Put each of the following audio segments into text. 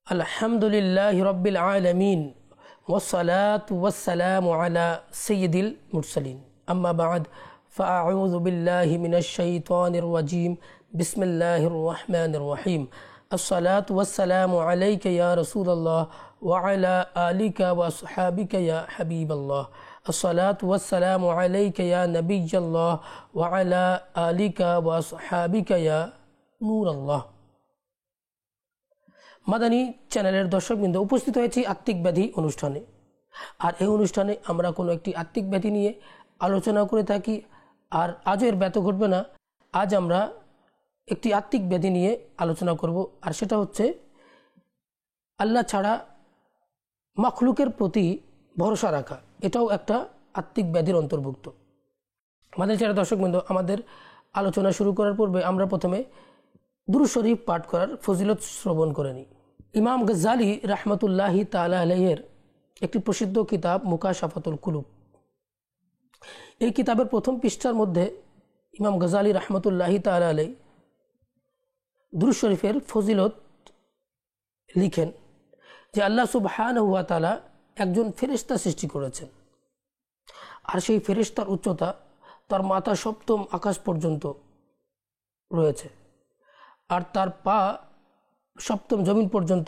আলহামদুলিল্লাহি রাব্বিল আলামিন ওয়াসসালাতু ওয়াসসালামু আলা সাইয়্যিদিল মুরসালিন আম্মা বা'দ ফাআউযু বিল্লাহি মিনাশ শাইতানির রাজীম বিসমিল্লাহির রহমানির রহিম আসসালাতু ওয়াসসালামু আলাইকা ইয়া রাসূলুল্লাহ ওয়া আলা আলিকা ওয়া আসহাবিকা ইয়া হাবিবাল্লাহ আসসালাতু ওয়াসসালামু আলাইকা ইয়া নবিয়্যাল্লাহ ওয়া আলা আলিকা ওয়া আসহাবিকা ইয়া নূরাল্লাহ। মাদানী চ্যানেলের দর্শকবৃন্দ, উপস্থিত হয়েছি আত্মিক ব্যাধি অনুষ্ঠানে। আর এই অনুষ্ঠানে আমরা কোনো একটি আত্মিক ব্যাধি নিয়ে আলোচনা করে থাকি। আর আজও এর ব্যত ঘটবে না। আজ আমরা একটি আত্মিক ব্যাধি নিয়ে আলোচনা করব, আর সেটা হচ্ছে আল্লাহ ছাড়া মাখলুকের প্রতি ভরসা রাখা। এটাও একটা আত্মিক ব্যাধির অন্তর্ভুক্ত। মাদানী চ্যানেলের দর্শকবৃন্দ, আমাদের আলোচনা শুরু করার পূর্বে আমরা প্রথমে দুরূদ শরীফ পাঠ করার ফজিলত শ্রবণ করে নিই। ইমাম গজ্জালী রাহমাতুল্লাহি তাআলা আলাইহির একটি প্রসিদ্ধ কিতাব মুকাশাফাতুল কুলুব। এই কিতাবের প্রথম পৃষ্ঠার মধ্যে ইমাম গজ্জালী রাহমাতুল্লাহি তাআলা আলাইহি দুরূদ শরীফের ফজিলত লিখেন যে আল্লাহ সুবহানাহু ওয়া তাআলা একজন ফেরেশতা সৃষ্টি করেছেন, আর সেই ফেরেশতার উচ্চতা তার মাথা সপ্তম আকাশ পর্যন্ত রয়েছে, আর তার পা সপ্তম জমিন পর্যন্ত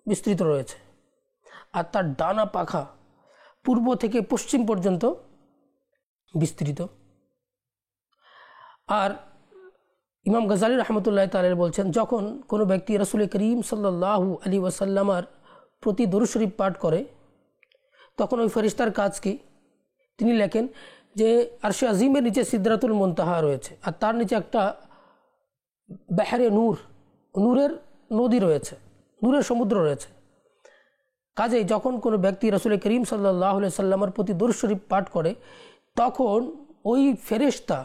বিস্তৃত রয়েছে, আর তার ডানা পাখা পূর্ব থেকে পশ্চিম পর্যন্ত বিস্তৃত। আর ইমাম গজ্জালী রাহমাতুল্লাহি তাআলা বলছেন, যখন কোনো ব্যক্তি রাসূল করিম সাল্লাল্লাহু আলাইহি ওয়াসাল্লামের প্রতি দরুদ শরীফ পাঠ করে, তখন ওই ফেরেশতার কাজ কি? তিনি লেখেন যে আরশে আজিমের নিচে সিদরাতুল মুনতাহা রয়েছে, আর তার নিচে একটা বাহরে নূরের নদী রয়েছে, নূরের সমুদ্র রয়েছে। কাজেই যখন কোনো ব্যক্তি রাসূল করিম সাল্লাল্লাহু আলাইহি সাল্লামের প্রতি দরুদ শরীফ পাঠ করে, তখন ওই ফেরেশতা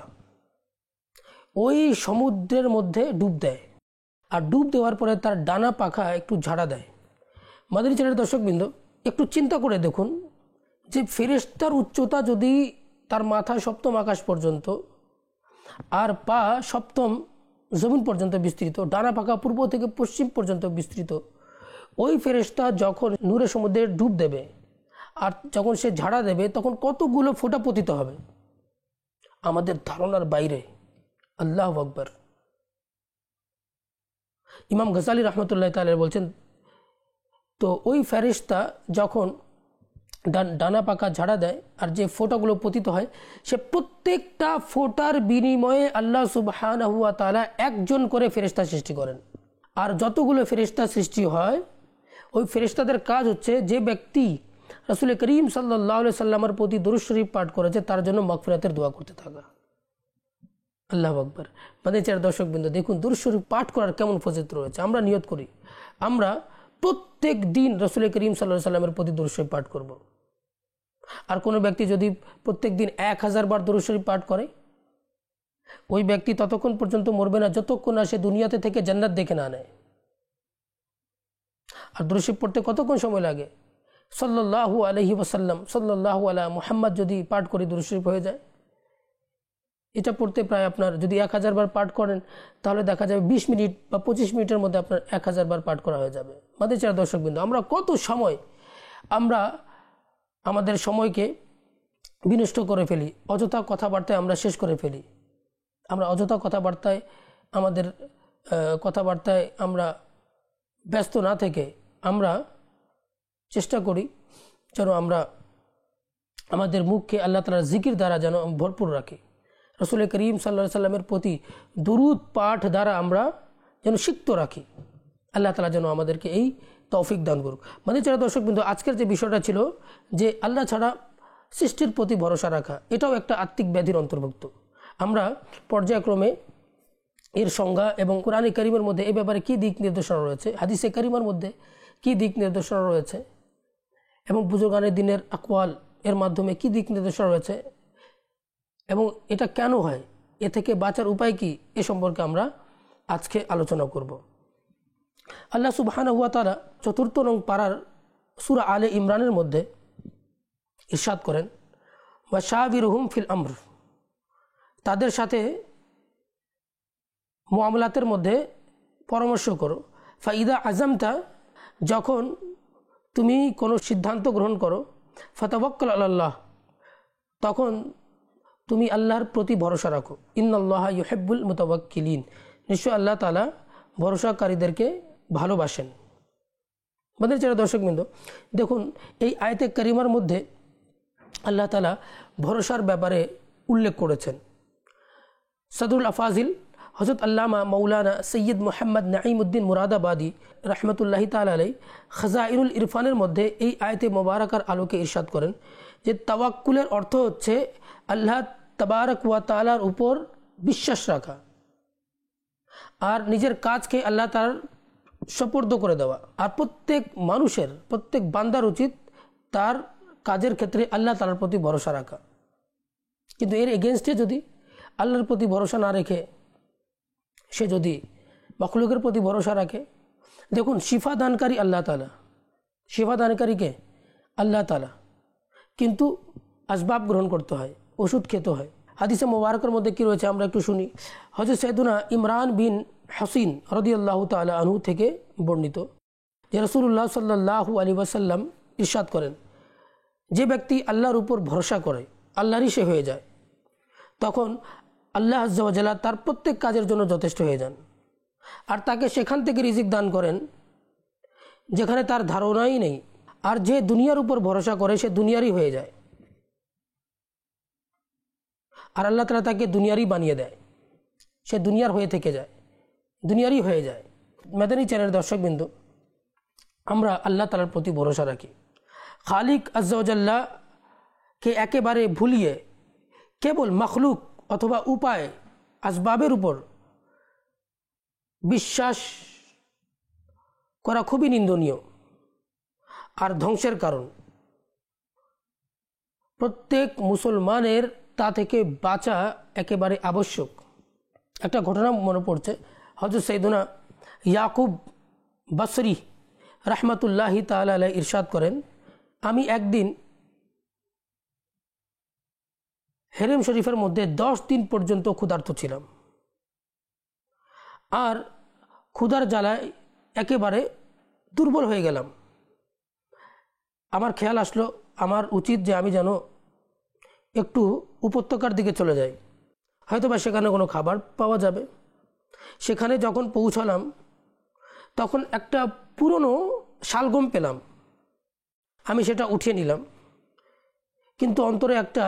ওই সমুদ্রের মধ্যে ডুব দেয়, আর ডুব দেওয়ার পরে তার ডানা পাখা একটু ঝাড়া দেয়। মাদানী চ্যানেলের দর্শকবৃন্দ, একটু চিন্তা করে দেখুন যে ফেরেশতার উচ্চতা যদি তার মাথা সপ্তম আকাশ পর্যন্ত, আর পা সপ্তম জমিন পর্যন্ত বিস্তৃত, ডানা পাখা পূর্ব থেকে পশ্চিম পর্যন্ত বিস্তৃত, ওই ফেরেশতা যখন নূরে সমুদ্রে ডুব দেবে আর যখন সে ঝাড়া দেবে, তখন কতগুলো ফোঁটা পতিত হবে আমাদের ধারণার বাইরে। আল্লাহু আকবার। ইমাম গজ্জালী রাহমাতুল্লাহি তাআলা বলছেন, তো ওই ফেরেশতা যখন ডানা পাকা ঝাড়া দেয় আর যে ফোঁটাগুলো পতিত হয়, সে প্রত্যেকটা ফোঁটার বিনিময়ে আল্লাহ সুবহানাহু ওয়া তাআলা একজন করে ফেরেশতা সৃষ্টি করেন। আর যতগুলো ফেরেশতা সৃষ্টি হয়, ওই ফেরেশতাদের কাজ হচ্ছে যে ব্যক্তি রাসূল করিম সাল্লাল্লাহু আলাইহি সাল্লামের প্রতি দরুদ শরীফ পাঠ করেছে তার জন্য মাগফিরাতের দোয়া করতে থাকা। আল্লাহু আকবার। মাদানী চ্যানেলের দর্শকবৃন্দ, দেখুন দরুদ শরীফ পাঠ করার কেমন ফজিলত রয়েছে। আমরা নিয়ত করি আমরা প্রত্যেক দিন রাসূল করিম সাল্লাল্লাহু আলাইহি সাল্লামের প্রতি দরুদ শরীফ পাঠ করব। আর কোনো ব্যক্তি যদি প্রত্যেক দিন 1000 বার দরুদ শরীফ পাঠ করে, ওই ব্যক্তি ততক্ষণ পর্যন্ত মরবে না যতক্ষণ না সে দুনিয়াতে থেকে জান্নাত দেখে না নেয়। আর দরুদ শরীফ পড়তে কতক্ষণ সময় লাগে? সাল্লাল্লাহু আলাইহি ওয়াসাল্লাম, সাল্লাল্লাহু আলা মুহাম্মদ যদি পাঠ করি, দরুদ শরীফ হয়ে যায়। এটা পড়তে প্রায় আপনার যদি 1000 বার পাঠ করেন, তাহলে দেখা যাবে 20 মিনিট বা 25 মিনিটের মধ্যে আপনার 1000 বার পাঠ করা হয়ে যাবে। মাদানী চ্যানেলের দর্শকবৃন্দ, আমরা কত সময় আমরা আমাদের সময়কে বিনষ্ট করে ফেলি, অযথা কথাবার্তায় আমরা শেষ করে ফেলি। আমরা অযথা কথাবার্তায় আমাদের কথাবার্তায় আমরা ব্যস্ত না থেকে আমরা চেষ্টা করি যেন আমরা আমাদের মুখকে আল্লাহ তাআলার জিকির দ্বারা যেন ভরপুর রাখি। রাসূল করিম সাল্লাল্লাহু আলাইহি সাল্লামের প্রতি দুরূদ পাঠ দ্বারা আমরা যেন সিক্ত রাখি। আল্লাহ তাআলা যেন আমাদেরকে এই তৌফিক দান করুক। মাদানী চ্যানেলের দর্শকবৃন্দ, আজকের যে বিষয়টা ছিল যে আল্লাহ ছাড়া সৃষ্টির প্রতি ভরসা রাখা, এটাও একটা আত্মিক ব্যাধির অন্তর্ভুক্ত। আমরা পর্যায়ক্রমে এর সংজ্ঞা এবং কোরআনে কারীমের মধ্যে এই ব্যাপারে কী দিক নির্দেশনা রয়েছে, হাদিসে কারীমার মধ্যে কী দিক নির্দেশনা রয়েছে, এবং বুজুর্গানের দিনের আকওয়াল এর মাধ্যমে কী দিক নির্দেশনা রয়েছে, এবং এটা কেন হয়, এ থেকে বাঁচার উপায় কি, এ সম্পর্কে আমরা আজকে আলোচনা করব। আল্লাহ সুবহানাহু ওয়া তাআলা ৪র্থ নং পারার সূরা আলে ইমরানের মধ্যে ইরশাদ করেন, ওয়া শাবিরহুম ফিল আমর, তাদের সাথে মুআমালাতের মধ্যে পরামর্শ করো। ফাইদা আজামতা যখন তুমি কোনো সিদ্ধান্ত গ্রহণ করো ফাতাওয়াক্কাল আলাল্লাহ, তখন তুমি আল্লাহর প্রতি ভরসা রাখো। ইন্নাল্লাহা ইউহিব্বুল মুতাওয়াক্কিলিন, নিশ্চয় আল্লাহ তাআলা ভরসাকারীদেরকে ভালোবাসেন। আমাদের যারা দর্শকবৃন্দ, দেখুন এই আয়াতে কারিমার মধ্যে আল্লাহ তাআলা ভরসার ব্যাপারে উল্লেখ করেছেন। সদরুল আফাজিল হযরত আল্লামা মৌলানা সৈয়দ মোহাম্মদ নাঈমউদ্দিন মুরাদাবাদী রহমতুল্লাহি তাআলা আলাইহি খাজাইনুল ইরফানের মধ্যে এই আয়াতে মোবারকার আলোকে ইরশাদ করেন যে তাওয়াক্কুলের অর্থ হচ্ছে আল্লাহ তাবারক ওয়া তাআলার উপর বিশ্বাস রাখা আর নিজের কাজকে আল্লাহ তাআলার সুপর্দ করে দেওয়া। আর প্রত্যেক মানুষের, প্রত্যেক বান্দার উচিত তার কাজের ক্ষেত্রে আল্লাহ তাআলার প্রতি ভরসা রাখা। কিন্তু এর এগেনস্টে যদি আল্লাহর প্রতি ভরসা না রেখে সে যদি মাখলুকের প্রতি ভরসা রাখে, দেখুন শিফা দানকারী আল্লাহ তাআলা, শিফা দানকারীকে আল্লাহ তাআলা, কিন্তু আসবাব গ্রহণ করতে হয়, ওষুধ খেতে হয়। হাদিসে মোবারকের মধ্যে কী রয়েছে আমরা একটু শুনি। হযরত সাইয়েদুনা ইমরান বিন হুসাইন রাদিয়াল্লাহু তাআলা আনহু থেকে বর্ণিত যে রাসূলুল্লাহ সাল্লাল্লাহু আলাইহি ওয়াসাল্লাম ইরশাদ করেন, যে ব্যক্তি আল্লাহর উপর ভরসা করে আল্লাহরই সে হয়ে যায়, তখন আল্লাহ আযজা ওয়া জাল্লা তার প্রত্যেক কাজের জন্য যথেষ্ট হয়ে যান আর তাকে সেখান থেকে রিজিক দান করেন যেখানে তার ধারণাই নেই। আর যে দুনিয়ার উপর ভরসা করে সে দুনিয়ারই হয়ে যায় আর আল্লাহ তাআলা তাকে দুনিয়ারই বানিয়ে দেয়, সে দুনিয়ার হয়ে থেকে যায়, দুনিয়ারই হয়ে যায়। মাদানী চ্যানেলের দর্শকবৃন্দ, আমরা আল্লাহ তাআলার প্রতি ভরসা রাখি। খালিক আযজা ওয়া জাল্লাকে একেবারে ভুলিয়ে কেবল মখলুক অথবা উপায় আসবাবের উপর বিশ্বাস করা খুবই নিন্দনীয় আর ধ্বংসের কারণ। প্রত্যেক মুসলমানের তা থেকে বাঁচা একেবারে আবশ্যক। একটা ঘটনা মনে পড়ছে, হযরত সাইয়েদুনা ইয়াকুব বসরি রাহমাতুল্লাহি তাআলা আলাইহি ইরশাদ করেন, আমি একদিন হেরেম শরীফের মধ্যে 10 দিন পর্যন্ত ক্ষুধার্ত ছিলাম আর ক্ষুধার জ্বালায় একেবারে দুর্বল হয়ে গেলাম। আমার খেয়াল আসলো আমার উচিত যে আমি যেন একটু উপত্যকার দিকে চলে যাই, হয়তোবা সেখানে কোনো খাবার পাওয়া যাবে। সেখানে যখন পৌঁছালাম তখন একটা পুরনো শালগম পেলাম, আমি সেটা উঠিয়ে নিলাম, কিন্তু অন্তরে একটা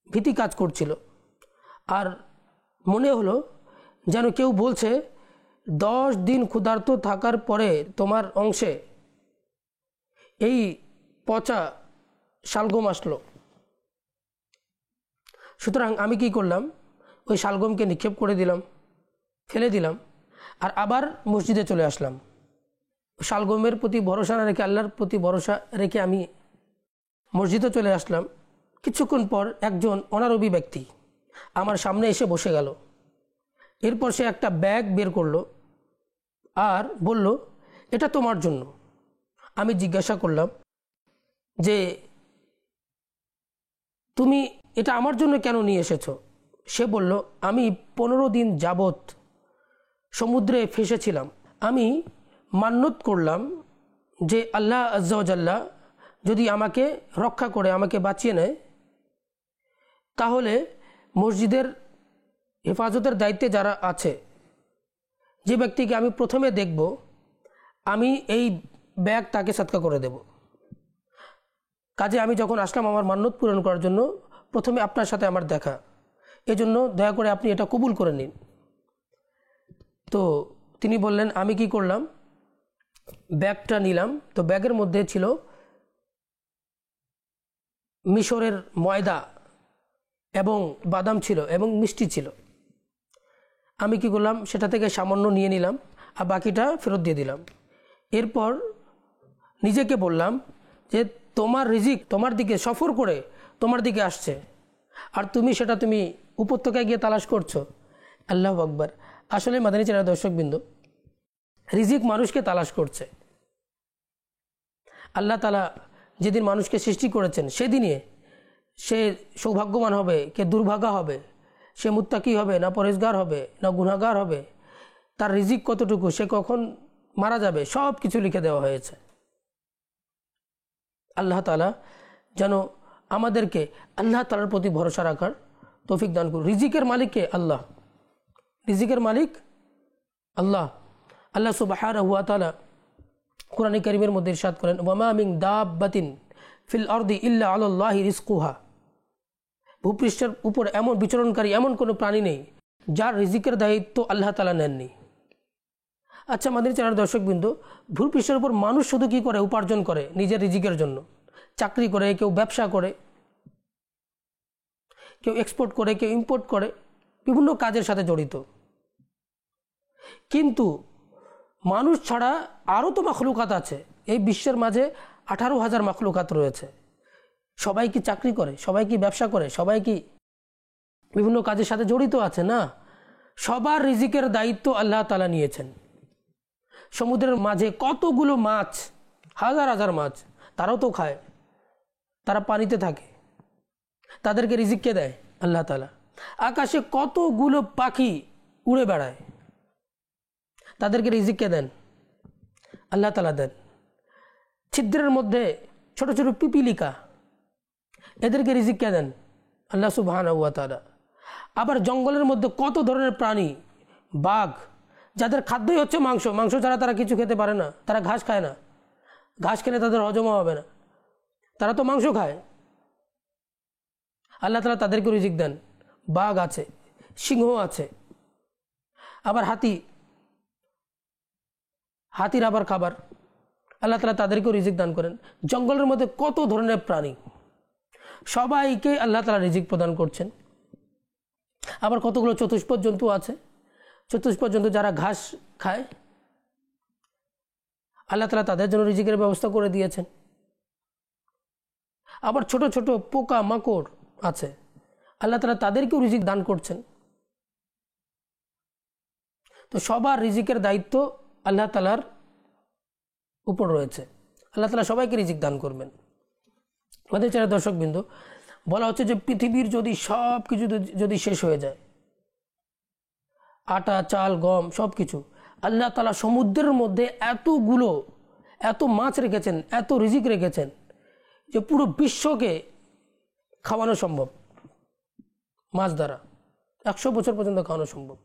ভীতি কাজ করছিল আর মনে হলো যেন কেউ বলছে 10 দিন ক্ষুধার্ত থাকার পরে তোমার অংশে এই পচা শালগম আসলো। সুতরাং আমি কি করলাম, ওই শালগমকে নিক্ষেপ করে দিলাম, ফেলে দিলাম আর আবার মসজিদে চলে আসলাম। শালগমের প্রতি ভরসা না রেখে আল্লাহর প্রতি ভরসা রেখে আমি মসজিদে চলে আসলাম। কিছুক্ষণ পর একজন অনারবি ব্যক্তি আমার সামনে এসে বসে গেল। এরপর সে একটা ব্যাগ বের করলো আর বলল, এটা তোমার জন্য। আমি জিজ্ঞাসা করলাম যে তুমি এটা আমার জন্য কেন নিয়ে এসেছো? সে বলল, আমি 15 দিন যাবত সমুদ্রে ফেসেছিলাম। আমি মান্নত করলাম যে আল্লাহ আযজা ওয়া জাল্লা যদি আমাকে রক্ষা করে, আমাকে বাঁচিয়ে নেয়, তাহলে মসজিদের হেফাজতের দায়িত্বে যারা আছে, যে ব্যক্তিকে আমি প্রথমে দেখব, আমি এই ব্যাগ তাকে সদকা করে দেব। কাজে আমি যখন আসলাম আমার মান্নত পূরণ করার জন্য, প্রথমে আপনার সাথে আমার দেখা, এজন্য দয়া করে আপনি এটা কবুল করে নিন। তো তিনি বললেন, আমি কি করলাম, ব্যাগটা নিলাম। তো ব্যাগের মধ্যে ছিল মিশরের ময়দা এবং বাদাম ছিল এবং মিষ্টি ছিল। আমি কি করলাম, সেটা থেকে সামান্য নিয়ে নিলাম আর বাকিটা ফেরত দিয়ে দিলাম। এরপর নিজেকে বললাম যে তোমার রিজিক তোমার দিকে সফর করে তোমার দিকে আসছে আর তুমি সেটা তুমি উপত্যকায় গিয়ে তালাশ করছো। আল্লাহু আকবার। আসলে মাদানী চ্যানেলের দর্শকবৃন্দ, রিজিক মানুষকে তালাশ করছে। আল্লাহ তাআলা যেদিন মানুষকে সৃষ্টি করেছেন সেদিনই সে সৌভাগ্যবান হবে, কে দুর্ভাগা হবে, সে মুত্তাকি হবে না পরেজগার হবে না গুনাহগার হবে, তার রিজিক কতটুকু সে কখন মারা যাবে, সব কিছু লিখে দেওয়া হয়েছে। আল্লাহ তাআলা যেন আমাদেরকে আল্লাহ তাআলার প্রতি ভরসা রাখার তৌফিক দান করুন। রিজিকের মালিক কে? আল্লাহ। রিজিকের মালিক আল্লাহ। আল্লাহ সুবহানাহু ওয়া তাআলা কুরআনে কারীমের মধ্যে ইরশাদ করেন, ওয়ামা মিন দাব্বাতিন ফিল আরদি ইল্লা আলাল্লাহি রিজকুহা। ভূপৃষ্ঠের উপর এমন বিচরণকারী এমন কোনো প্রাণী নেই যার রিজিকের দায়িত্ব আল্লাহ তাআলা নেননি। আচ্ছা মাদানী চ্যানেলের দর্শকবৃন্দ, ভূপৃষ্ঠের উপর মানুষ শুধু কী করে? উপার্জন করে নিজের রিজিকের জন্য। চাকরি করে, কেউ ব্যবসা করে, কেউ এক্সপোর্ট করে, কেউ ইম্পোর্ট করে, বিভিন্ন কাজের সাথে জড়িত। কিন্তু মানুষ ছাড়া আরও তো মাখলুকাত আছে। এই বিশ্বের মাঝে 18,000 মাখলুকাত রয়েছে। সবাই কি চাকরি করে? সবাই কি ব্যবসা করে? সবাই কি বিভিন্ন কাজের সাথে জড়িত আছে? না, সবার রিজিকের দায়িত্ব আল্লাহ তাআলা নিয়েছেন। সমুদ্রের মাঝে কতগুলো মাছ, হাজার হাজার মাছ, তারাও তো খায়, তারা পানিতে থাকে, তাদেরকে রিজিক কে দেয়? আল্লাহ তাআলা। আকাশে কতগুলো পাখি উড়ে বেড়ায়, তাদেরকে রিজিক কে দেন? আল্লাহ তাআলা দেন। ছিদ্রের মধ্যে ছোট ছোট পিপিলিকা, এদেরকে রিজিক কে দেন? আল্লাহ সুবহানাহু ওয়া তাআলা। আবার জঙ্গলের মধ্যে কত ধরনের প্রাণী, বাঘ, যাদের খাদ্যই হচ্ছে মাংস, মাংস ছাড়া তারা কিছু খেতে পারে না, তারা ঘাস খায় না, ঘাস খেলে তাদের হজম হবে না, তারা তো মাংস খায়। আল্লাহ তাআলা তাদেরকে রিজিক দেন। বাঘ আছে, সিংহ আছে, আবার হাতির আবার খাবার, আল্লাহ তাআলা তাদেরকেও রিজিক দান করেন। জঙ্গলের মধ্যে কত ধরনের প্রাণী, সবাইকে আল্লাহ তাআলা রিজিক প্রদান করছেন। আবার কতগুলো চতুষ্পদ জন্তু আছে, চতুষ্পদ জন্তু যারা ঘাস খায়, আল্লাহ তাআলা তাদের জন্য রিজিকের ব্যবস্থা করে দিয়েছেন। আবার ছোট ছোট পোকা মাকড় আছে, আল্লাহ তাআলা তাদেরকেও রিজিক দান করছেন। তো সবার রিজিকের দায়িত্ব আল্লাহ তাআলার উপর রয়েছে। আল্লাহ তাআলা সবাইকে রিজিক দান করবেন। আমাদের চ্যানেলের দর্শকবৃন্দ, বলা হচ্ছে যে পৃথিবীর যদি সব কিছু যদি শেষ হয়ে যায়, আটা, চাল, গম সব কিছু, আল্লাহ তাআলা সমুদ্রের মধ্যে এত মাছ রেখেছেন, এত রিজিক রেখেছেন যে পুরো বিশ্বকে খাওয়ানো সম্ভব। মাছ দ্বারা 100 বছর পর্যন্ত খাওয়ানো সম্ভব।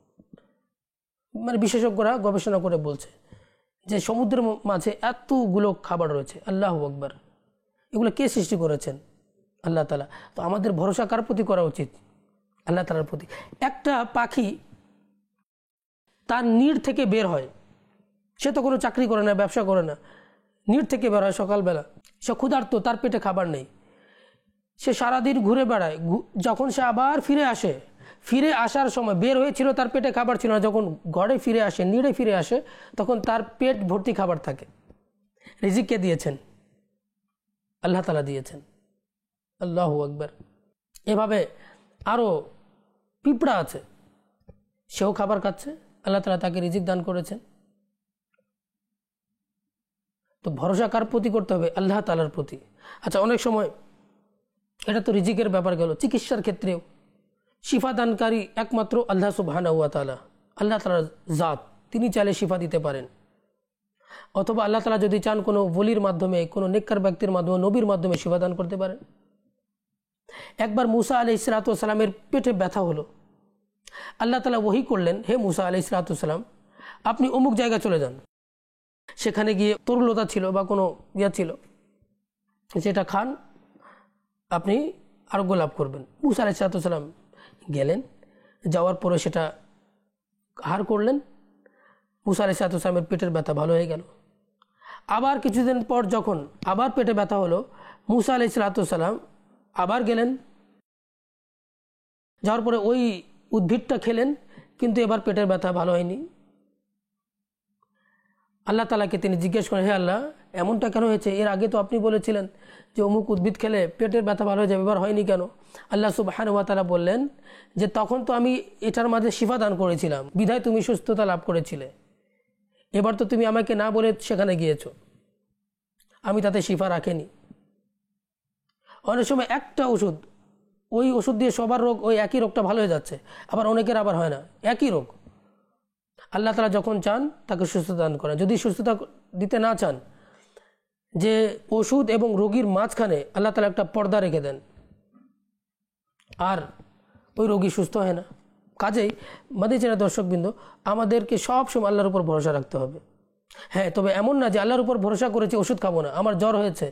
মানে বিশেষজ্ঞরা গবেষণা করে বলছে যে সমুদ্রের মাঝে এতগুলো খাবার রয়েছে। আল্লাহু আকবার। এগুলো কে সৃষ্টি করেছেন? আল্লাহ তাআলা। তো আমাদের ভরসা কার প্রতি করা উচিত? আল্লাহ তাআলার প্রতি। একটা পাখি তার নিড় থেকে বের হয়, সে তো কোনো চাকরি করে না, ব্যবসা করে না, নিড় থেকে বের হয় সকালবেলা, সে ক্ষুধার্ত, তার পেটে খাবার নেই, সে সারাদিন ঘুরে বেড়ায়। যখন সে আবার ফিরে আসার সময়, বের হয়েছিল তার পেটে খাবার ছিল না, যখন ঘরে ফিরে আসে, নিড়ে ফিরে আসে, তখন তার পেট ভর্তি খাবার থাকে। রিজিক কে দিয়েছেন? আল্লাহ তাআলা দিয়েছেন। আল্লাহু আকবার। এভাবে আরও পিঁপড়া আছে, সেও খাবার খাচ্ছে, আল্লাহ তাআলা তাকে রিজিক দান করেছেন। তো ভরসা কার প্রতি করতে হবে? আল্লাহ তাআলার প্রতি। আচ্ছা, অনেক সময় এটা তো রিজিকের ব্যাপার গেল, চিকিৎসার ক্ষেত্রেও শিফা দানকারী একমাত্র আল্লাহ সুবহানাহু ওয়া তাআলা। আল্লাহ তাআলার জাত, তিনি চাইলে শিফা দিতে পারেন। অথবা আল্লাহ তাআলা যদি চান কোনো ওলির মাধ্যমে, কোনো নেককার ব্যক্তির মাধ্যমে, নবীর মাধ্যমে শিফা দান করতে পারেন। একবার মুসা আলাইহিস সালামের পেটে ব্যথা হলো। আল্লাহ তাআলা ওহী করলেন, হে মুসা আলাইহিস সালাম, আপনি অমুক জায়গায় চলে যান, সেখানে গিয়ে তরুলতা ছিল বা কোনো ছিল, সেটা খান, আপনি আরোগ্য লাভ করবেন। মুসা আলাইহিস সালাম গেলেন, যাওয়ার পরে সেটা আহার করলেন। মুসা আলাইহিস সালামের পেটের ব্যথা ভালো হয়ে গেল। আবার কিছুদিন পর যখন আবার পেটে ব্যথা হলো, মুসা আলাইহিস সালাম আবার গেলেন, যাওয়ার পরে ওই উদ্ভিদটা খেলেন, কিন্তু এবার পেটের ব্যথা ভালো হয়নি। আল্লাহ তাআলাকে তিনি জিজ্ঞেস করেন, হে আল্লাহ, এমনটা কেন হয়েছে? এর আগে তো আপনি বলেছিলেন যে অমুক উদ্ভিদ খেলে পেটের ব্যথা ভালো হয়ে যাবে, এবার হয়নি কেন? আল্লাহ সুবহানাহু ওয়া তাআলা বললেন যে তখন তো আমি এটার মাঝে শিফা দান করেছিলাম, বিধায় তুমি সুস্থতা লাভ করেছিলে। এবার তো তুমি আমাকে না বলে সেখানে গিয়েছো, আমি তাতে শিফা রাখিনি। অনেক সময় একটা ওষুধ, ওই ওষুধ দিয়ে সবার রোগ, ওই একই রোগটা ভালো হয়ে যাচ্ছে, আবার অনেকের আবার হয় না, একই রোগ। আল্লাহ তাআলা যখন চান তাকে সুস্থতা দান করেন। যদি সুস্থতা দিতে না চান, যে ওষুধ এবং রোগীর মাঝখানে আল্লাহ তাআলা একটা পর্দা রেখে দেন, আর ওই রোগী সুস্থ হয় না। কাজেই মাদিচেরা দর্শকবৃন্দ, আমাদেরকে সবসময় আল্লাহর উপর ভরসা রাখতে হবে। হ্যাঁ, তবে এমন না যে আল্লাহর উপর ভরসা করেছি ওষুধ খাবো না, আমার জ্বর হয়েছে,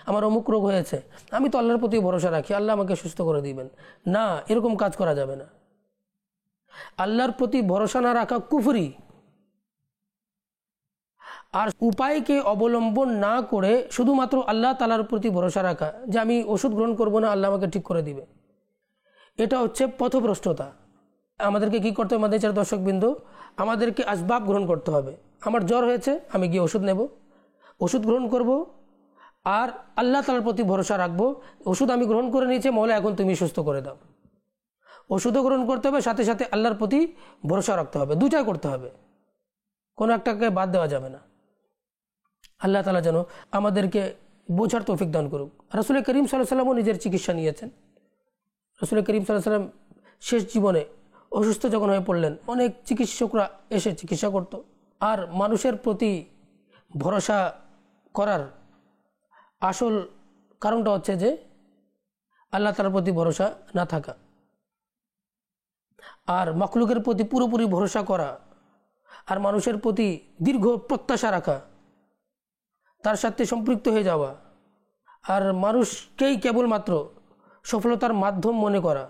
আমার অমুক রোগ হয়েছে, আমি তো আল্লাহর প্রতি ভরসা রাখি, আল্লাহ আমাকে সুস্থ করে দিবেন। না, এরকম কাজ করা যাবে না। আল্লাহর প্রতি ভরসা না রাখা কুফরি। আর উপায়কে অবলম্বন না করে শুধুমাত্র আল্লাহ তাআলার প্রতি ভরসা রাখা, যে আমি ওষুধ গ্রহণ করব না, আল্লাহ আমাকে ঠিক করে দিবে, এটা হচ্ছে পথভ্রষ্টতা। আমাদেরকে কি করতে হবে মাদ্রাসার দর্শকবৃন্দ? আমাদেরকে আসবাব গ্রহণ করতে হবে। আমার জ্বর হয়েছে, আমি গিয়ে ওষুধ নেব, ওষুধ গ্রহণ করব, আর আল্লাহ তাআলার প্রতি ভরসা রাখবো। ওষুধ আমি গ্রহণ করে নিয়েছি, মৌলা এখন তুমি সুস্থ করে দাও। ওষুধও গ্রহণ করতে হবে, সাথে সাথে আল্লাহর প্রতি ভরসা রাখতে হবে। দুটাই করতে হবে, কোনো একটাকে বাদ দেওয়া যাবে না। আল্লাহ তাআলা যেন আমাদেরকে বোঝার তৌফিক দান করুক। রাসূল করিম সাল্লাল্লাহু আলাইহি ওয়াসাল্লামও নিজের চিকিৎসা নিয়েছেন। রাসূল করিম সাল্লাল্লাহু আলাইহি ওয়াসাল্লাম শেষ জীবনে অসুস্থ যখন হয়ে পড়লেন, অনেক চিকিৎসকরা এসে চিকিৎসা করত। আর মানুষের প্রতি ভরসা করার আসল কারণটা হচ্ছে যে আল্লাহ তাআলার প্রতি ভরসা না থাকা। আর মাখলুকের প্রতি পুরোপুরি ভরসা করা, আর মানুষের প্রতি দীর্ঘ প্রত্যাশা রাখা, তার সাথে সম্পৃক্ত হয়ে যাওয়া, আর মানুষকেই কেবলমাত্র সফলতার মাধ্যম মনে করা,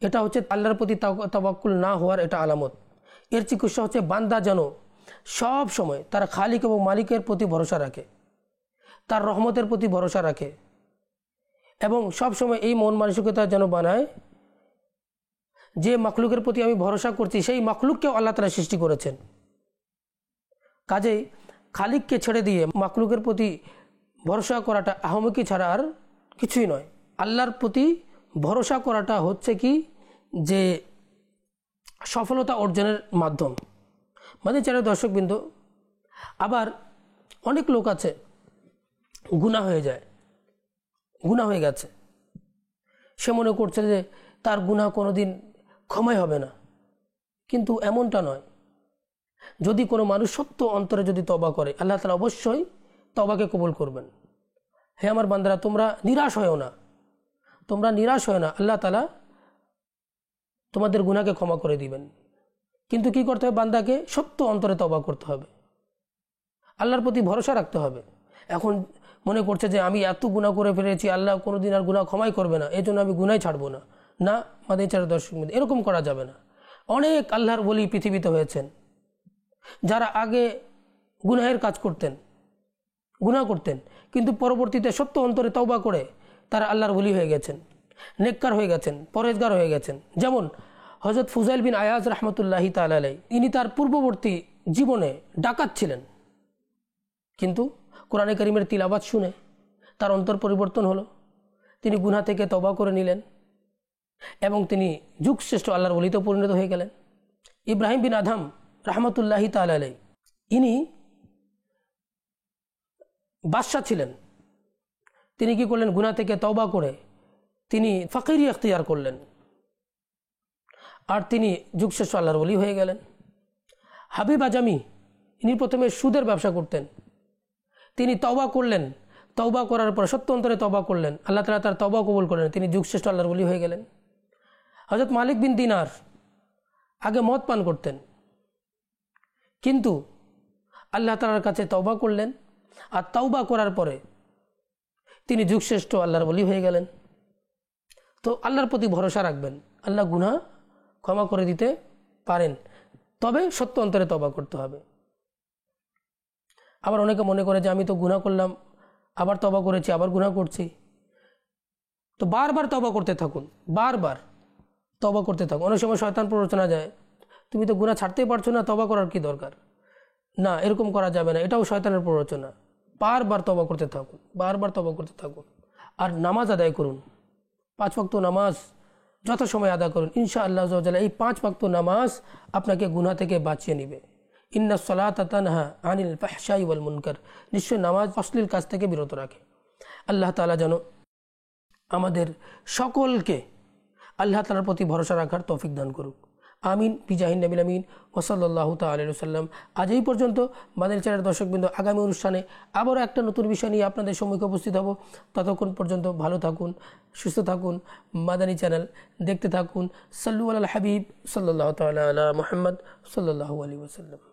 এটা হচ্ছে আল্লাহর প্রতি তাওয়াক্কুল না হওয়ার এটা আলামত। এর চিকিৎসা হচ্ছে বান্দা যেন সব সময় তার খালিক এবং মালিকের প্রতি ভরসা রাখে, তার রহমতের প্রতি ভরসা রাখে, এবং সব সময় এই মন মানসিকতা যেন বানায় যে মাখলুকের প্রতি আমি ভরসা করছি, সেই মাখলুককেও আল্লাহ তাআলা সৃষ্টি করেছেন। কাজেই খালিককে ছেড়ে দিয়ে মাখলুকের প্রতি ভরসা করাটা আহমকি ছাড়া আর কিছুই নয়। আল্লাহর প্রতি ভরসা করাটা হচ্ছে কি যে সফলতা অর্জনের মাধ্যম। মানে যারা দর্শকবৃন্দ, আবার অনেক লোক আছে গুনাহ হয়ে যায়, গুনাহ হয়ে গেছে, সে মনে করছে যে তার গুনাহ কোনোদিন ক্ষমাই হবে না, কিন্তু এমনটা নয়। যদি কোনো মানুষ সত্য অন্তরে যদি তওবা করে, আল্লাহ তাআলা অবশ্যই তওবাকে কবুল করবেন। হে আমার বান্দারা, তোমরা নিরাশ হয়ো না, তোমরা নিরাশ হয় না, আল্লাহ তাআলা তোমাদের গুনাহকে ক্ষমা করে দিবেন। কিন্তু কি করতে হবে? বান্দাকে সত্য অন্তরে তওবা করতে হবে, আল্লাহর প্রতি ভরসা রাখতে হবে। এখন মনে করছে যে আমি এত গুনাহ করে ফেলেছি, আল্লাহ কোনোদিন আর গুনাহ ক্ষমাই করবে না, এই জন্য আমি গুনাহই ছাড়বো না। না মাদ্রাসার দর্শক, এরকম করা যাবে না। অনেক আল্লাহর ওলি পৃথিবীতে হয়েছেন যারা আগে গুনাহের কাজ করতেন, গুনাহ করতেন, কিন্তু পরবর্তীতে সত্য অন্তরে তওবা করে তারা আল্লাহর ওলি হয়ে গেছেন, নেককার হয়ে গেছেন, পরহেজগার হয়ে গেছেন। যেমন হযরত ফুজাইল বিন আয়াজ রাহমাতুল্লাহি তাআলা আলাইহি, ইনি তার পূর্ববর্তী জীবনে ডাকাত ছিলেন, কিন্তু কোরআনে কারীমের তিলাওয়াত শুনে তার অন্তর পরিবর্তন হলো, তিনি গুনাহ থেকে তওবা করে নিলেন এবং তিনি যুগশ্রেষ্ঠ আল্লাহর ওলিতে পরিণত হয়ে গেলেন। ইব্রাহিম বিন আদহাম রাহমাতুল্লাহি তাআলা আলাইহি, ইনি বাদশা ছিলেন, তিনি কি করলেন? গুনাহ থেকে তওবা করে তিনি ফাকিরি ইখতিয়ার করলেন, আর তিনি যুগশ্রেষ্ঠ আল্লাহর ওলি হয়ে গেলেন। হাবিব আজামি, ইনি প্রথমে সুদের ব্যবসা করতেন, তিনি তওবা করলেন, তওবা করার পর সত্য অন্তরে তওবা করলেন, আল্লাহ তাআলা তার তওবা কবুল করলেন, তিনি যুগশ্রেষ্ঠ আল্লাহর ওলি হয়ে গেলেন। হযরত মালিক বিন দিনার আগে মদ পান করতেন, কিন্তু আল্লাহ তাআলার কাছে তওবা করলেন, আর তওবা করার পরে তিনি যুগশ্রেষ্ঠ আল্লাহর ওলি হয়ে গেলেন। তো আল্লাহর প্রতি ভরসা রাখবেন, আল্লাহ গুনাহ ক্ষমা করে দিতে পারেন, তবে সত্য অন্তরে তওবা করতে হবে। আবার অনেকে মনে করে যে আমি তো গুনাহ করলাম, আবার তওবা করেছি, আবার গুনাহ করছি। তো বারবার তওবা করতে থাকুন, বারবার তওবা করতে থাকুন। অনেক সময় শয়তান প্ররোচনা যায়, তুমি তো গুনাহ ছাড়তেই পারছো না, তওবা করার কি দরকার? না, এরকম করা যাবে না, এটাও শয়তানের প্ররোচনা। বারবার তওবা করতে থাকুন, বারবার তওবা করতে থাকুন। আর নামাজ আদায় করুন, 5 ওয়াক্ত নামাজ যথাসময়ে আদায় করুন। ইনশাআল্লাহ আযজা ওয়া জাল্লা এই 5 ওয়াক্ত নামাজ আপনাকে গুনাহ থেকে বাঁচিয়ে নেবে। ইন্নাস সালাতা তানহা আনিল ফাহশাই ওয়াল মুনকার, নিশ্চয় নামাজ অশ্লীল কাজ থেকে বিরত রাখে। আল্লাহ তাআলা যেন আমাদের সকলকে আল্লাহ তাআলার প্রতি ভরসা রাখার তৌফিক দান করুক। আমিন বিজাহিন নবিল আমিন ওসল্লাহ তাল্লাম। আজ এই পর্যন্ত মাদানী চ্যানেলের দর্শকবৃন্দ, আগামী অনুষ্ঠানে আবারও একটা নতুন বিষয় নিয়ে আপনাদের সম্মুখে উপস্থিত হব। ততক্ষণ পর্যন্ত ভালো থাকুন, সুস্থ থাকুন, মাদানী চ্যানেল দেখতে থাকুন। সাল্লু আলাল হাবিব সাল্লাল্লাহু তাআলা আলা মুহাম্মদ সাল্লাল্লাহু আলাইহি ওয়াসাল্লাম।